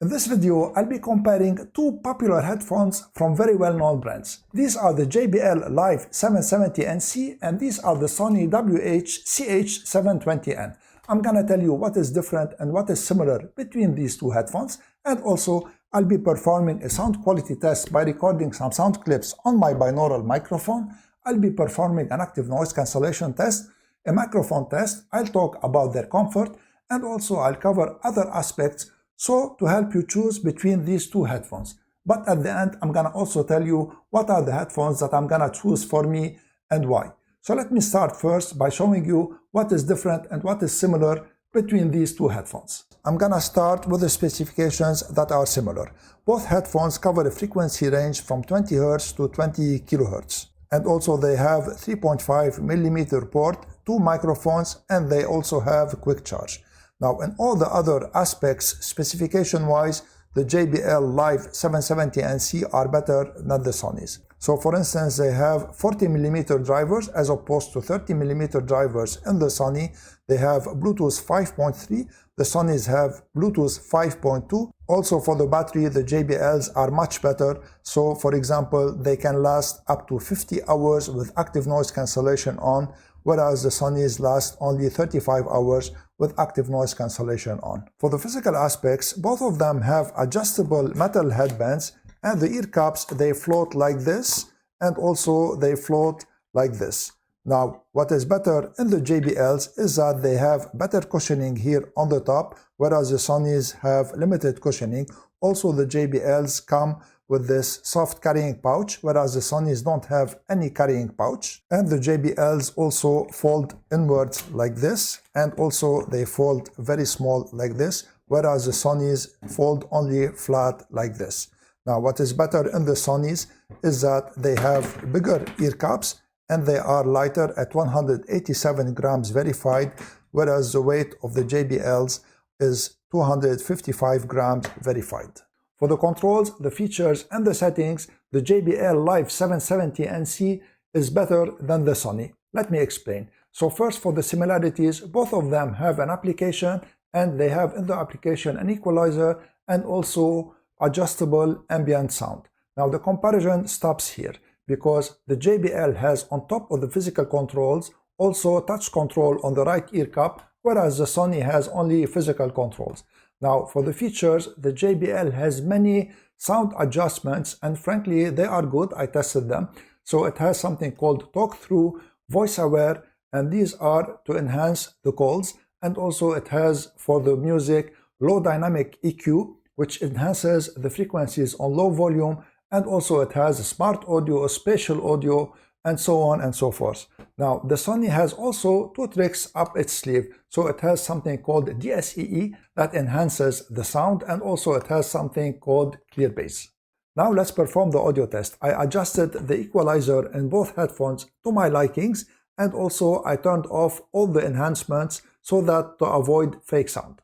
In this video, I'll be comparing two popular headphones from very well-known brands. These are the JBL Live 770NC and these are the Sony WH-CH720N. I'm gonna tell you what is different and what is similar between these two headphones, and also I'll be performing a sound quality test by recording some sound clips on my binaural microphone. I'll be performing an active noise cancellation test, a microphone test. I'll talk about their comfort, and also I'll cover other aspects to help you choose between these two headphones. But at the end, I'm gonna also tell you what are the headphones that I'm gonna choose for me and why. So let me start first by showing you what is different and what is similar between these two headphones. I'm gonna start with the specifications that are similar. Both headphones cover a frequency range from 20 Hz to 20 kHz. And also they have 3.5mm port, two microphones, and they also have quick charge. Now, in all the other aspects, specification-wise, the JBL Live 770NC are better than the Sonys. So, for instance, they have 40mm drivers as opposed to 30mm drivers in the Sony. They have Bluetooth 5.3. The Sonys have Bluetooth 5.2. Also, for the battery, the JBLs are much better. So, for example, they can last up to 50 hours with active noise cancellation on, whereas the Sonys last only 35 hours with active noise cancellation on. For the physical aspects, both of them have adjustable metal headbands, and the ear cups, they float like this, and also they float like this. Now, what is better in the JBLs is that they have better cushioning here on the top, whereas the Sonys have limited cushioning. Also, the JBLs come with this soft carrying pouch, whereas the Sonys don't have any carrying pouch. And the JBLs also fold inwards like this, and also they fold very small like this, whereas the Sonys fold only flat like this. Now, what is better in the Sonys is that they have bigger ear cups and they are lighter at 187 grams verified, whereas the weight of the JBLs is 255 grams verified. For the controls, the features, and the settings, the JBL Live 770NC is better than the Sony. Let me explain. So first, for the similarities, both of them have an application, and they have in the application an equalizer and also adjustable ambient sound. Now the comparison stops here because the JBL has on top of the physical controls also touch control on the right ear cup, whereas the Sony has only physical controls. Now, for the features, the JBL has many sound adjustments, and frankly, they are good. I tested them. So it has something called talk through, voice aware, and these are to enhance the calls. And also it has for the music low dynamic EQ, which enhances the frequencies on low volume, and also it has smart audio, spatial audio, and so on and so forth. Now, the Sony has also two tricks up its sleeve. So it has something called DSEE that enhances the sound, and also it has something called clear bass. Now let's perform the audio test. I adjusted the equalizer in both headphones to my likings, and also I turned off all the enhancements so that to avoid fake sound.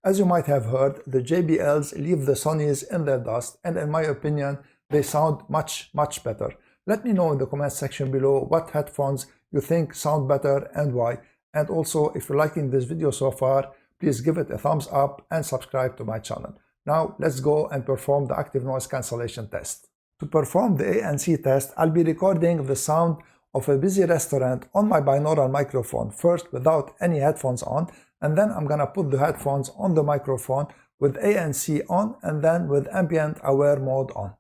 As you might have heard, the JBLs leave the Sonys in their dust, and in my opinion, they sound much better. Let me know in the comment section below what headphones you think sound better and why. And also, if you're liking this video so far, please give it a thumbs up and subscribe to my channel. Now let's go and perform the active noise cancellation test. To perform the ANC test, I'll be recording the sound of a busy restaurant on my binaural microphone first without any headphones on, and then I'm gonna put the headphones on the microphone with ANC on and then with ambient aware mode on.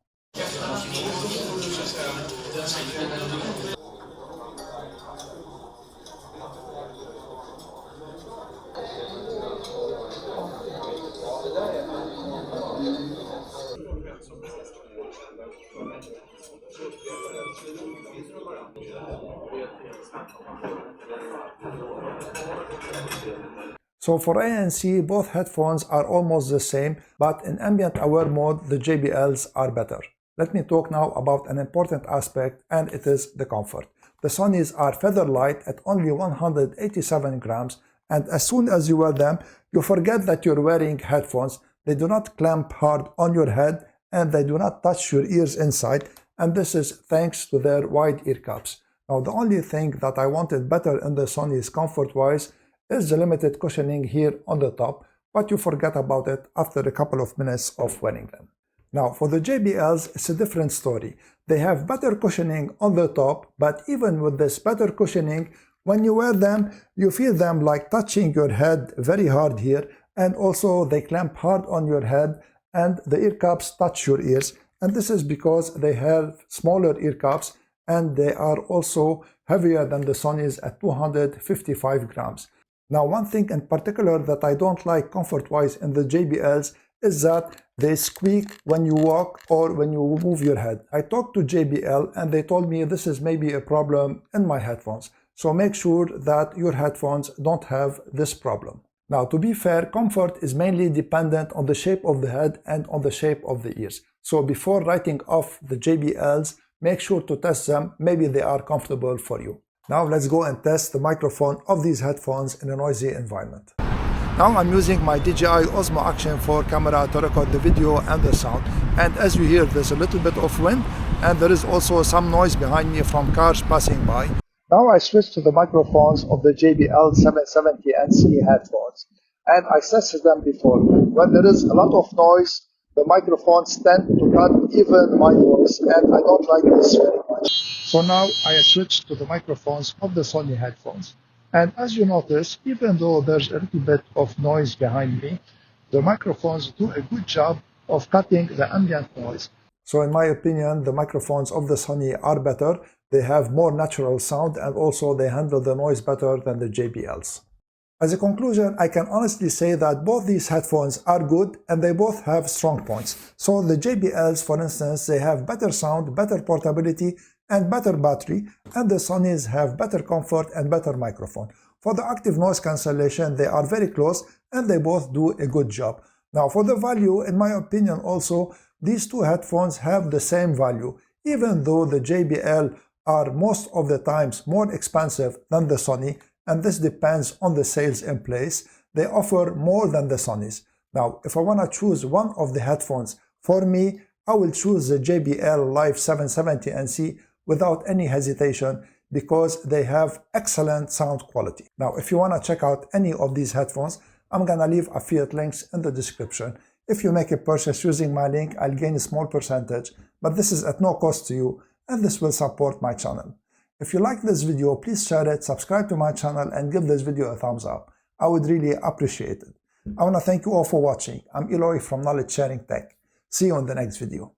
So for ANC, both headphones are almost the same, but in ambient aware mode, the JBLs are better. Let me talk now about an important aspect, and it is the comfort. The Sonys are feather light at only 187 grams, and as soon as you wear them, you forget that you're wearing headphones. They do not clamp hard on your head, and they do not touch your ears inside, and this is thanks to their wide ear cups. Now, the only thing that I wanted better in the Sonys comfort-wise is the limited cushioning here on the top, but you forget about it after a couple of minutes of wearing them. Now for the JBLs, it's a different story. They have better cushioning on the top, but even with this better cushioning, when you wear them, you feel them like touching your head very hard here, and also they clamp hard on your head and the ear cups touch your ears, and this is because they have smaller ear cups and they are also heavier than the Sonys at 255 grams. Now, one thing in particular that I don't like comfort-wise in the JBLs is that they squeak when you walk or when you move your head. I talked to JBL and they told me this is maybe a problem in my headphones. So make sure that your headphones don't have this problem. Now, to be fair, comfort is mainly dependent on the shape of the head and on the shape of the ears. So before writing off the JBLs, make sure to test them. Maybe they are comfortable for you. Now let's go and test the microphone of these headphones in a noisy environment. Now I'm using my DJI Osmo Action 4 camera to record the video and the sound. And as you hear, there's a little bit of wind and there is also some noise behind me from cars passing by. Now I switched to the microphones of the JBL 770N headphones. And I tested them before. When there is a lot of noise, the microphones tend to cut even my voice, and I don't like this very much. So now I switched to the microphones of the Sony headphones. And as you notice, even though there's a little bit of noise behind me, the microphones do a good job of cutting the ambient noise. So in my opinion, the microphones of the Sony are better. They have more natural sound and also they handle the noise better than the JBLs. As a conclusion, I can honestly say that both these headphones are good and they both have strong points. So the JBLs, for instance, they have better sound, better portability, and better battery, and the Sonys have better comfort and better microphone. For the active noise cancellation, they are very close and they both do a good job. Now for the value, in my opinion also, these two headphones have the same value, even though the JBL are most of the times more expensive than the Sony, and this depends on the sales in place. They offer more than the Sonys. Now, if I want to choose one of the headphones, for me, I will choose the JBL Live 770NC without any hesitation because they have excellent sound quality. Now, if you want to check out any of these headphones, I'm going to leave affiliate links in the description. If you make a purchase using my link, I'll gain a small percentage, but this is at no cost to you, and this will support my channel. If you like this video, please share it, subscribe to my channel, and give this video a thumbs up. I would really appreciate it. I want to thank you all for watching. I'm Eloy from Knowledge Sharing Tech. See you in the next video.